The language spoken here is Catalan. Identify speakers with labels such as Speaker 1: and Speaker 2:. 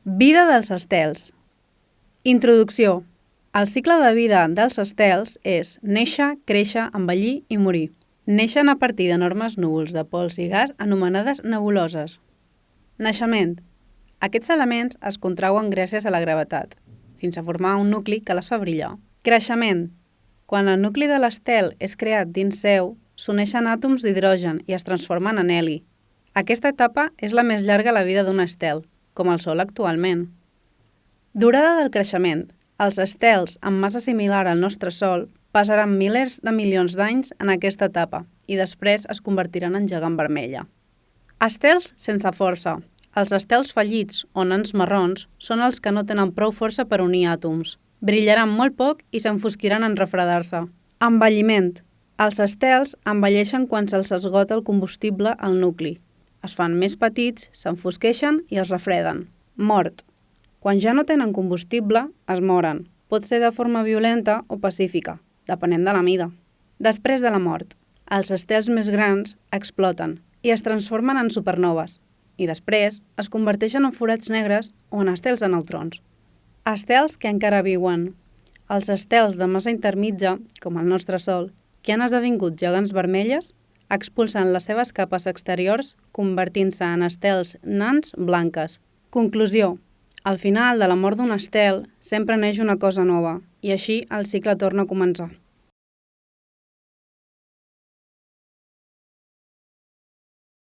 Speaker 1: Vida dels estels. Introducció. El cicle de vida dels estels és néixer, créixer, envellir i morir. Neixen a partir d'enormes núvols de pols i gas anomenades nebuloses. Naixement. Aquests elements es contrauen gràcies a la gravetat, fins a formar un nucli que les fa brillar. Creixement. Quan el nucli de l'estel és creat dins seu, s'uneixen àtoms d'hidrogen i es transformen en heli. Aquesta etapa és la més llarga a la vida d'un estel, com el Sol actualment. Durada del creixement. Els estels amb massa similar al nostre Sol passaran milers de milions d'anys en aquesta etapa i després es convertiran en gegant vermella. Estels sense força. Els estels fallits o nans marrons són els que no tenen prou força per unir àtoms. Brillaran molt poc i s'enfosquiran en refredar-se. Envelliment. Els estels envelleixen quan se'ls esgota el combustible al nucli. Es fan més petits, s'enfosqueixen i es refreden. Mort. Quan ja no tenen combustible, es moren. Pot ser de forma violenta o pacífica, depenent de la mida. Després de la mort, els estels més grans exploten i es transformen en supernoves i després es converteixen en forats negres o en estels de neutrons. Estels que encara viuen. Els estels de massa intermitja, com el nostre Sol, que han esdevingut gegants vermelles, expulsen les seves capes exteriors convertint-se en estels nans blanques. Conclusió. Al final de la mort d'un estel sempre neix una cosa nova i així el cicle torna a començar.